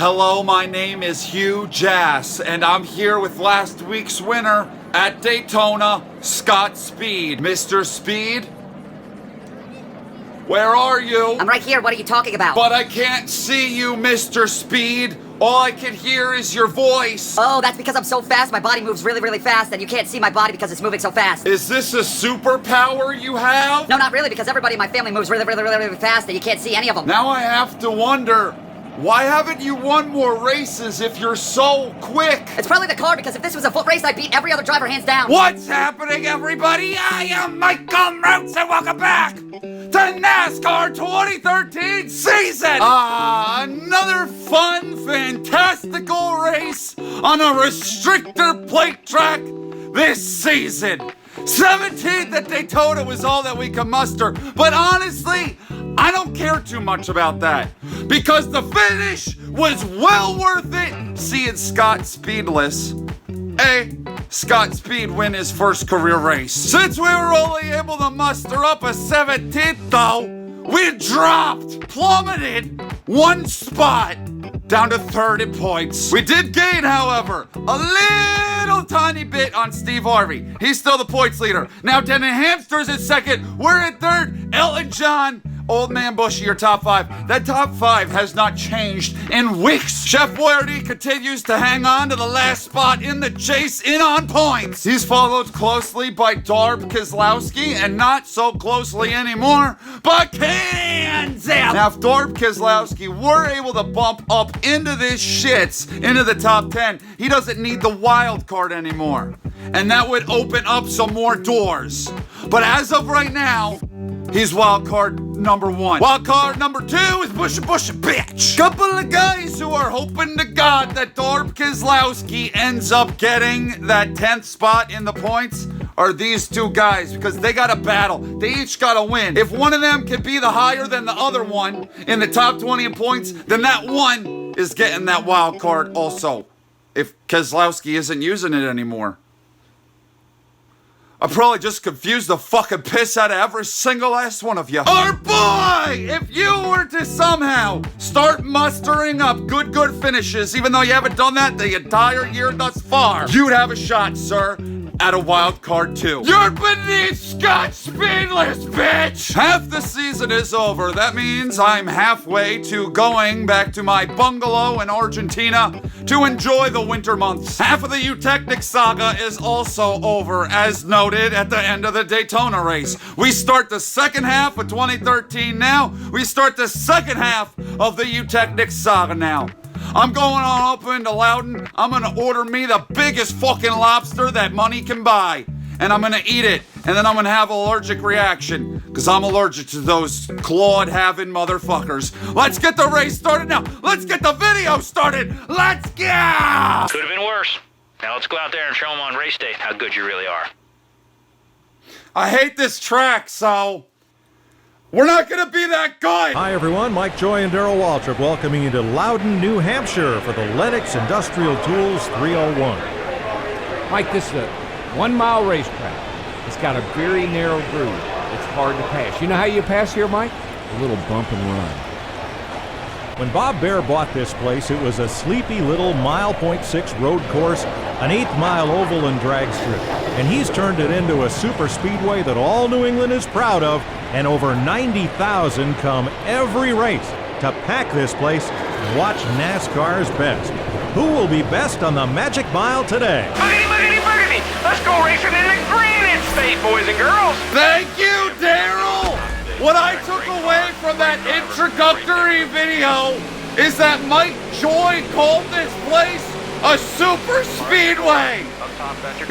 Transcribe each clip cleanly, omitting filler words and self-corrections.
Hello, my name is Hugh Jass, and I'm here with last week's winner at Daytona, Scott Speed. Mr. Speed? Where are you? I'm right here, what are you talking about? But I can't see you, Mr. Speed. All I can hear is your voice. Oh, that's because I'm so fast, my body moves really, really fast, and you can't see my body because it's moving so fast. Is this a superpower you have? No, not really, because everybody in my family moves really, really, really, really fast, and you can't see any of them. Now I have to wonder, why haven't you won more races if you're so quick? It's probably the car, because if this was a foot race, I'd beat every other driver hands down. What's happening, everybody? I am Michael Mrucz, and welcome back to NASCAR 2013 season! Another fun, fantastical race on a restrictor plate track this season. 17th at Daytona was all that we could muster, but honestly, I don't care too much about that, because the finish was well worth it seeing Scott Speedless. Scott Speed win his first career race. Since we were only able to muster up a 17th though, we plummeted one spot down to third in points. We did gain, however, a little tiny bit on Steve Harvey. He's still the points leader. Now Denton Hamster's in second. We're in third. Elton John, Old Man Bushy, your top five. That top five has not changed in weeks. Chef Boyardee continues to hang on to the last spot in the chase in on points. He's followed closely by Darb Keselowski, and not so closely anymore by Kansas. Now, if Darb Keselowski were able to bump up into this shits, into the top 10, he doesn't need the wild card anymore. And that would open up some more doors. But as of right now, he's wild card number one. Wild card number two is Bushy bitch. Couple of guys who are hoping to God that Darb Keselowski ends up getting that 10th spot in the points are these two guys, because they got to battle. They each got to win. If one of them can be the higher than the other one in the top 20 in points, then that one is getting that wild card also, if Keselowski isn't using it anymore. I probably just confused the fucking piss out of every single last one of you. Our boy! If you were to somehow start mustering up good finishes, even though you haven't done that the entire year thus far, you'd have a shot, sir, at a wild card too. You're beneath Scott Speedless, bitch! Half the season is over. That means I'm halfway to going back to my bungalow in Argentina to enjoy the winter months. Half of the Eutechnic saga is also over, as noted at the end of the Daytona race. We start the second half of 2013 now. We start the second half of the Eutechnic saga now. I'm going on up into Loudon. I'm gonna order me the biggest fucking lobster that money can buy. And I'm gonna eat it. And then I'm gonna have an allergic reaction, because I'm allergic to those clawed-having motherfuckers. Let's get the race started now. Let's get the video started. Let's go! Could have been worse. Now let's go out there and show them on race day how good you really are. I hate this track, so we're not gonna be that good. Hi everyone, Mike Joy and Darrell Waltrip welcoming you to Loudon, New Hampshire for the Lennox Industrial Tools 301. Mike, this is a 1 mile racetrack. It's got a very narrow groove. It's hard to pass. You know how you pass here, Mike? A little bump and run. When Bob Bear bought this place, it was a sleepy little .6 road course, an 1/8 mile oval and drag strip. And he's turned it into a super speedway that all New England is proud of, and over 90,000 come every race to pack this place and watch NASCAR's best. Who will be best on the Magic Mile today? Boogity! Let's go racing in the green state, boys and girls! Thank you, Darrell! What I took away from that introductory video is that Mike Joy called this place a super speedway.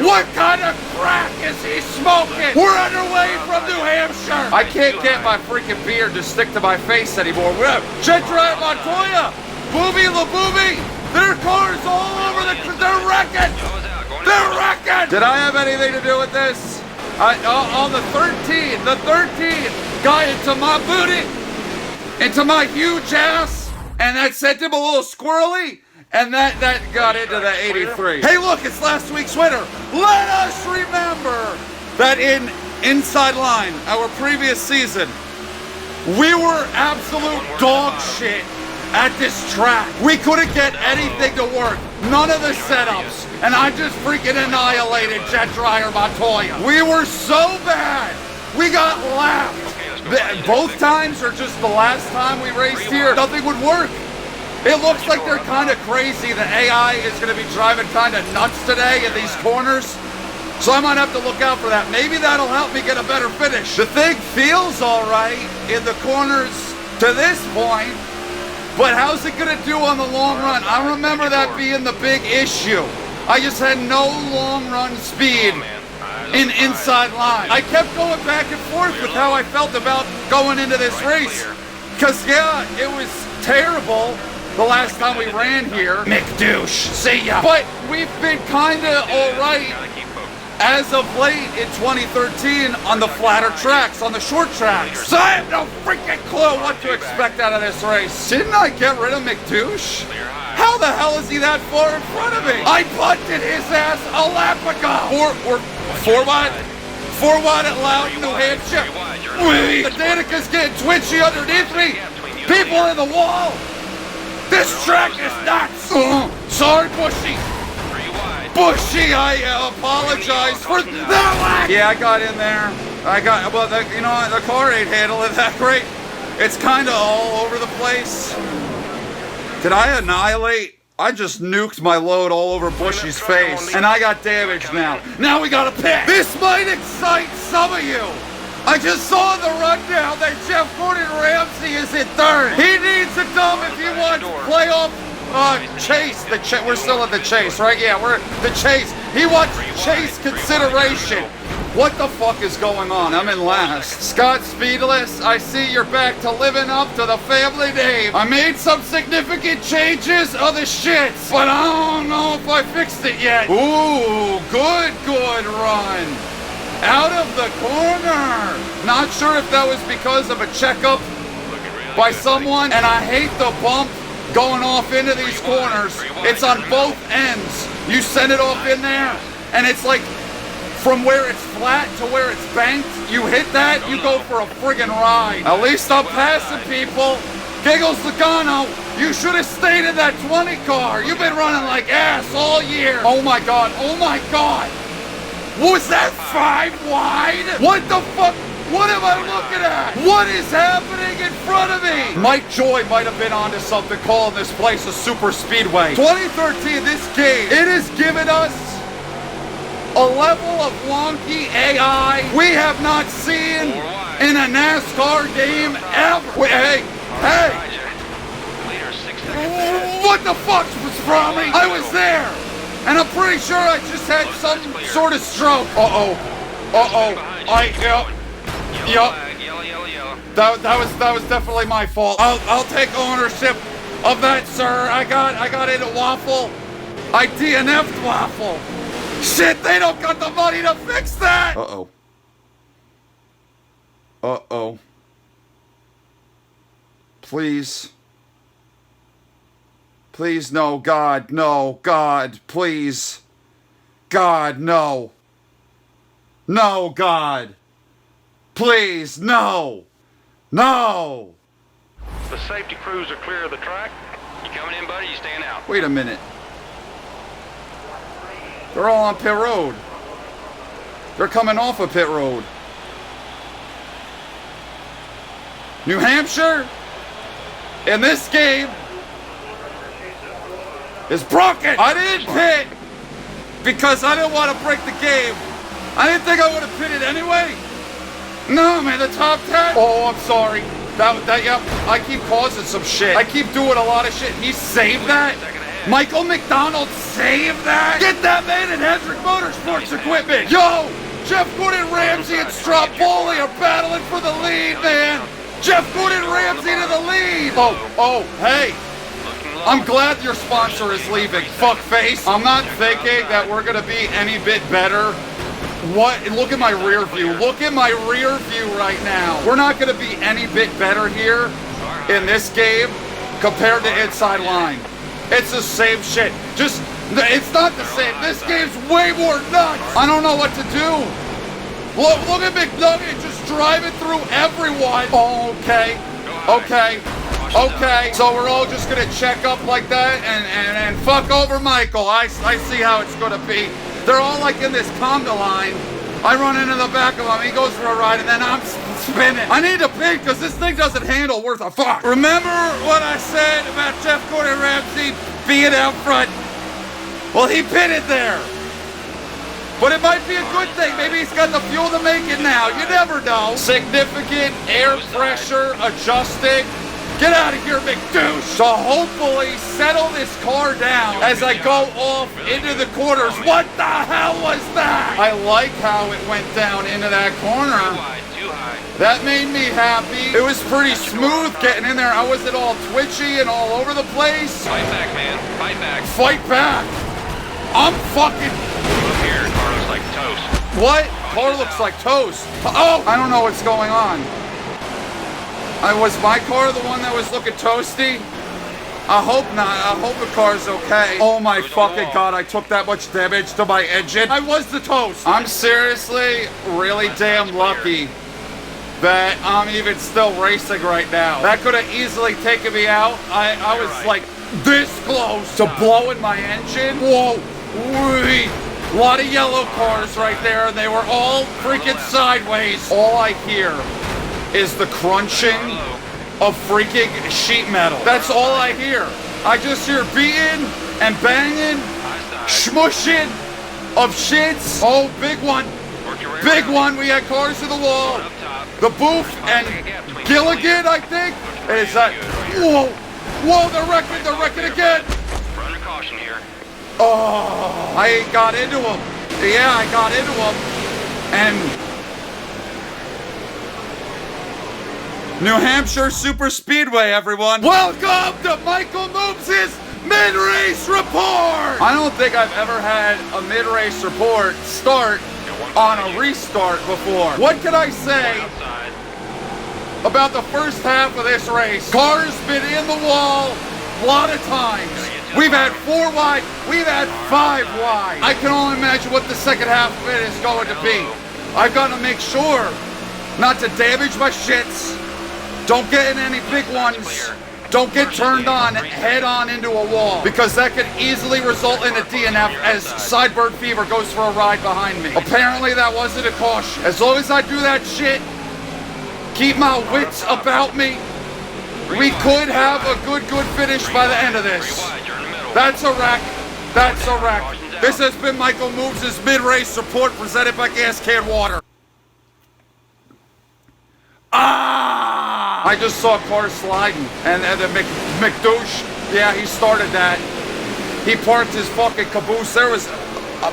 What kind of crack is he smoking? We're underway from New Hampshire. I can't get my freaking beard to stick to my face anymore. We have Chentra and Montoya, Booby LaBooby. Their cars all over they're wrecking. They're wrecking. Did I have anything to do with this? On the 13 got into my booty, into my huge ass, and that sent him a little squirrely. And that got into the 83. Hey, look, it's last week's winner. Let us remember that in Inside Line, our previous season, we were absolute dog shit at this track. We couldn't get anything to work. None of the setups. And I just freaking annihilated Jet Dryer Montoya. We were so bad. We got lapped. Both times or just the last time we raced here, nothing would work. It looks like they're kind of crazy. The AI is going to be driving kind of nuts today in these corners. So I might have to look out for that. Maybe that'll help me get a better finish. The thing feels all right in the corners to this point, but how's it going to do on the long run? I remember that being the big issue. I just had no long run speed in inside line. I kept going back and forth with how I felt about going into this race. Because, yeah, it was terrible the last time we ran here. McDouche, see ya. But we've been kind of all right as of late in 2013 on the flatter tracks, on the short tracks. So I have no freaking clue what to expect out of this race. Didn't I get rid of McDouche? How the hell is he that far in front of me? I punted his ass a lap ago. Four wide at Loudon, New Hampshire. The Danica's getting twitchy underneath me. People in the wall. This track is nuts. Sorry, Bushy. Bushy, I apologize for that. Yeah, I got in there. Well, you know, the car ain't handling that great. It's kind of all over the place. Did I annihilate? I just nuked my load all over Bushy's face, and I got damaged now. Now we gotta pick. This might excite some of you. I just saw in the rundown that Jeff Gordon Ramsay is in third. He needs a dub if he wants playoff chase. We're still at the chase, right? Yeah, we're the chase. He wants chase consideration. What the fuck is going on? I'm in last. Scott Speedless, I see you're back to living up to the family name. I made some significant changes, other shits, but I don't know if I fixed it yet. Ooh, good run. Out of the corner. Not sure if that was because of a checkup by someone, and I hate the bump going off into these corners. It's on both ends. You send it off in there, and it's like from where it's flat to where it's banked, you hit that, you go for a friggin' ride. At least I'm passing people. Giggles Logano, you should have stayed in that 20 car. You've been running like ass all year. Oh my God, oh my God. Was that 5 wide? What the fuck? What am I looking at? What is happening in front of me? Mike Joy might have been onto something calling this place a super speedway. 2013, this game, it has given us a level of wonky AI we have not seen in a NASCAR game ever. Wait, hey. What the fuck was from me? I was there. And I'm pretty sure I just had some sort of stroke. Yup. That was definitely my fault. I'll take ownership of that, sir. I got into Waffle. I DNF'd Waffle. Shit, they don't got the money to fix that. Please. Please, no, God, no, God, please. God, no. No, God. Please, no. No. The safety crews are clear of the track. You coming in, buddy? You staying out? Wait a minute. They're all on pit road. They're coming off of pit road. New Hampshire, in this game, is broken. I didn't pit because I didn't want to break the game. I didn't think I would have pitted anyway. No, man, the top 10. Oh, I'm sorry. Yep, I keep causing some shit. I keep doing a lot of shit. He saved that? Michael McDonald saved that? Get that man in Hendrick Motorsports Equipment. Yo, Jeff Gordon Ramsay and Stromboli are battling for the lead, man. Jeff Gordon Ramsay to the lead. Oh, hey. I'm glad your sponsor is leaving, fuckface. I'm not thinking that we're gonna be any bit better. What? Look at my rear view. Look at my rear view right now. We're not gonna be any bit better here in this game compared to inside line. It's the same shit. It's not the same. This game's way more nuts. I don't know what to do. Look at McNugget just driving through everyone. Oh, okay. Okay, so we're all just gonna check up like that and fuck over Michael. I see how it's gonna be. They're all like in this conga line. I run into the back of him, he goes for a ride, and then I'm spinning. I need to pee because this thing doesn't handle worth a fuck. Remember what I said about Jeff Gordon Ramsay being out front? Well, he pitted there. But it might be a good thing. Maybe he's got the fuel to make it now. You never know. Significant air pressure adjusting. Get out of here, McDouche. To hopefully settle this car down as I go off into the corners. What the hell was that? I like how it went down into that corner. Too high. That made me happy. It was pretty smooth getting in there. I wasn't all twitchy and all over the place. Fight back, man. Fight back. Fight back. I'm fucking... Look here, car looks like toast. What? Car looks like toast. Oh, I don't know what's going on. Was my car the one that was looking toasty? I hope not. I hope the car's okay. Oh my fucking god, I took that much damage to my engine. I was the toast. I'm seriously really damn lucky that I'm even still racing right now. That could have easily taken me out. I was like this close to blowing my engine. Whoa. Wee. A lot of yellow cars right there, and they were all freaking sideways. All I hear is the crunching of freaking sheet metal. That's all I hear. I just hear beating and banging, smushing of shits. Oh, big one. Big one. We had cars to the wall. The Booth and Gilligan, I think. Is that? Whoa. Whoa, they're wrecking again. We're under caution here. Oh, I got into him. Yeah, I got into him. And New Hampshire Superspeedway, everyone. Welcome to Michael Mrucz's mid-race report. I don't think I've ever had a mid-race report start on a restart before. What can I say about the first half of this race? Car's been in the wall a lot of times. We've had 4 wide, we've had 5 wide. I can only imagine what the second half of it is going to be. I've got to make sure not to damage my shits. Don't get in any big ones. Don't get turned on head on into a wall, because that could easily result in a DNF as Sideburn Fever goes for a ride behind me. Apparently that wasn't a caution. As long as I do that shit, keep my wits about me, we could have a good finish by the end of this. That's a wreck. That's a wreck. This has been Michael Mrucz's mid-race report presented by Gas Can Water. I just saw cars sliding, and the McDouche, yeah, he started that. He parked his fucking caboose. There was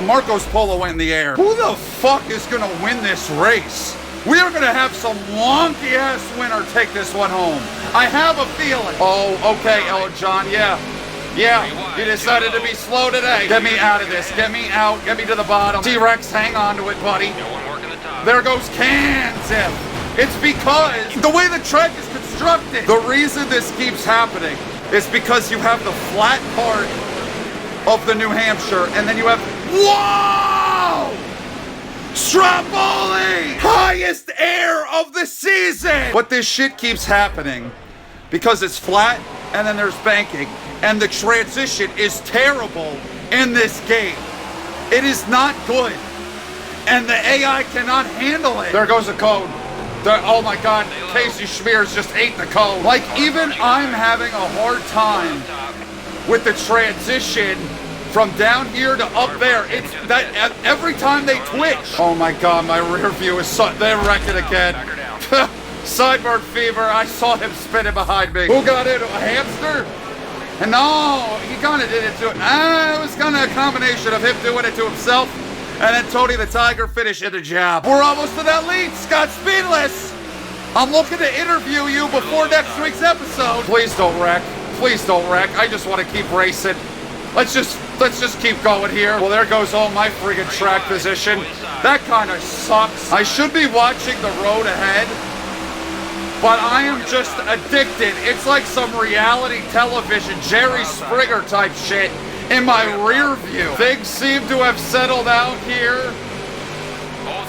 Marco's Polo in the air. Who the fuck is gonna win this race? We are gonna have some wonky ass winner take this one home. I have a feeling. Oh, okay, Ellen John, yeah. Yeah, you decided to be slow today. Get me out of this. Get me out. Get me to the bottom. T-Rex, hang on to it, buddy. There goes Kansas. It's because the way the track is constructed. The reason this keeps happening is because you have the flat part of the New Hampshire, and then you have, whoa! Stromboli! Highest air of the season! But this shit keeps happening because it's flat, and then there's banking, and the transition is terrible in this game. It is not good, and the AI cannot handle it. There goes the code. Oh my god, Casey Schmears just ate the code. Like, even I'm having a hard time with the transition from down here to up there. It's that every time they twitch. Oh my god, my rear view is so, they're wrecking again. Sideburn Fever, I saw him spinning behind me. Who got into a hamster? And no, he kind of did it to it. It was kind of a combination of him doing it to himself and then Tony the Tiger finishing the job. We're almost to that lead, Scott Speedless. I'm looking to interview you before next week's episode. Please don't wreck. Please don't wreck. I just want to keep racing. Let's just keep going here. Well, there goes all my friggin' track position. That kind of sucks. I should be watching the road ahead, but I am just addicted. It's like some reality television, Jerry Springer type shit in my rear view. Things seem to have settled out here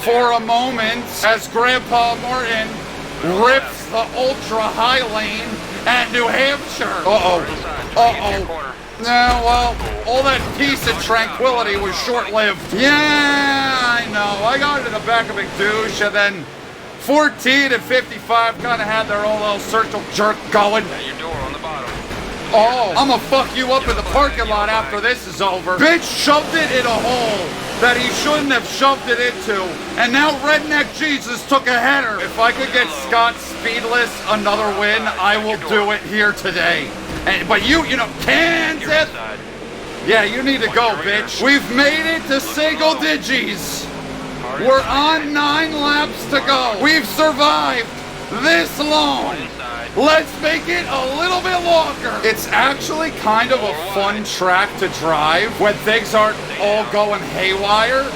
for a moment as Grandpa Martin rips the ultra high lane at New Hampshire. No, well, all that peace and tranquility was short-lived. Yeah, I know. I got into the back of McDouche, and then 14 and 55 kind of had their own little circle jerk going. Your door on the bottom. Oh, I'm gonna fuck you up in the parking lot after this is over. Bitch shoved it in a hole that he shouldn't have shoved it into, and now Redneck Jesus took a header. If I could get Scott Speedless another win, I will do it here today. But you know, Kansas. Yeah, you need to go, bitch. We've made it to single digits. We're on 9 laps to go. We've survived this long. Let's make it a little bit longer. It's actually kind of a fun track to drive when things aren't all going haywire.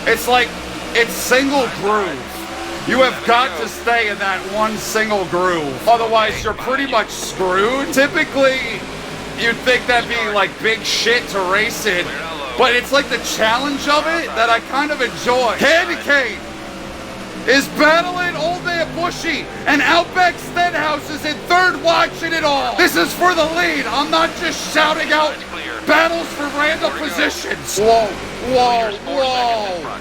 It's like, it's single groove. You have got to stay in that one single groove. Otherwise, you're pretty much screwed. Typically, you'd think that'd be like big shit to race in. But it's like the challenge of it that I kind of enjoy. Candy Cane is battling Old Man Bushy, and Outback Stenhouse is in third watching it all. This is for the lead. I'm not just shouting out battles for random positions. Whoa, whoa, whoa.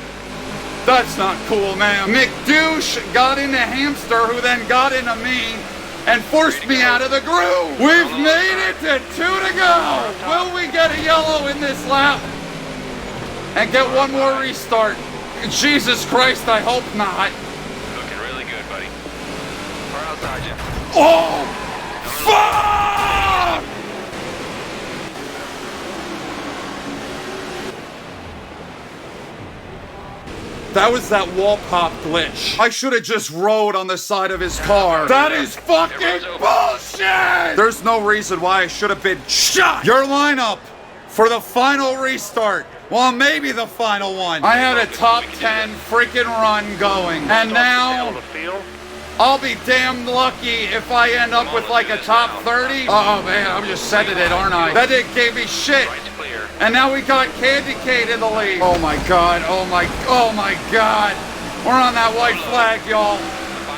That's not cool, man. McDouche got into Hamster, who then got into me and forced me out of the groove. We've made it to 2 to go. Will we get a yellow in this lap and get one more restart? Jesus Christ, I hope not. Looking really good, buddy. We're outside you. Oh, fuck! That was that wall pop glitch. I should have just rode on the side of his car. That is fucking bullshit! There's no reason why I should have been shot. Your lineup for the final restart. Well, maybe the final one. I had a top 10 freaking run going. And now, I'll be damn lucky if I end up with like a top 30. Oh man, I'm just sending it, aren't I? That didn't give me shit. And now we got Candy Cane in the lead. Oh my god, oh my god. We're on that white flag, y'all.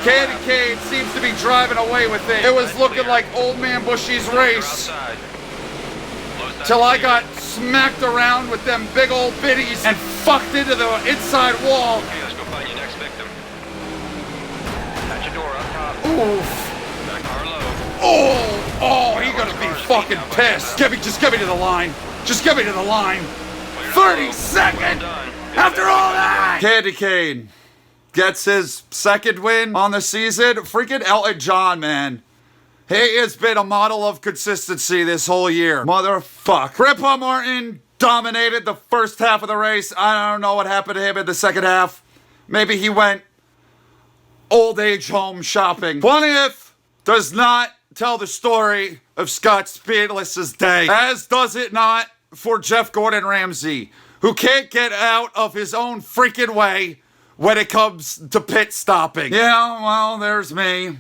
Candy Cane seems to be driving away with it. It was looking like Old Man Bushy's race. Till I got smacked around with them big old biddies and fucked into the inside wall. Okay, let's go find your next victim. At your door up top. Oof. Back car low. Oh, he's gonna be fucking pissed. Just get me to the line. Just get me to the line. 30 seconds after all that. Candy Cane gets his second win on the season. Freaking Elton John, man. He has been a model of consistency this whole year. Motherfuck. Grandpa Martin dominated the first half of the race. I don't know what happened to him in the second half. Maybe he went old age home shopping. 20th does not tell the story of Scott Speedless's day, as does it not for Jeff Gordon Ramsay, who can't get out of his own freaking way when it comes to pit stopping. Yeah, well, there's me.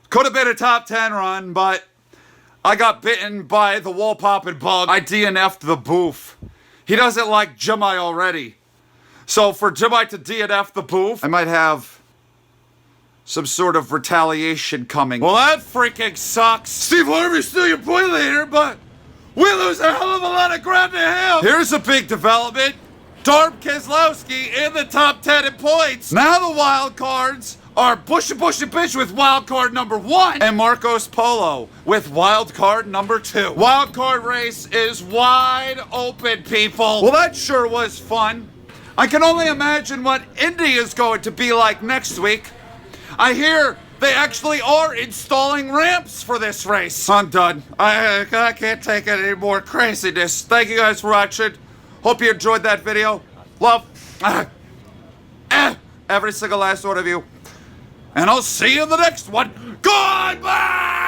Could have been a top 10 run, but I got bitten by the wall popping bug. I DNF'd the booth. He doesn't like Jimmy already. So for Jimmy to DNF the booth, I might have some sort of retaliation coming. Well, that freaking sucks. Steve Harvey's still your point leader, but we lose a hell of a lot of ground to him. Here's a big development. Darb Keselowski in the top 10 in points. Now the wild cards are Bushy Bitch with wild card number 1 and Marcos Polo with wild card number 2. Wild card race is wide open, people. Well, that sure was fun. I can only imagine what Indy is going to be like next week. I hear they actually are installing ramps for this race. I'm done. I can't take any more craziness. Thank you guys for watching. Hope you enjoyed that video. Love every single last one of you. And I'll see you in the next one. Goodbye!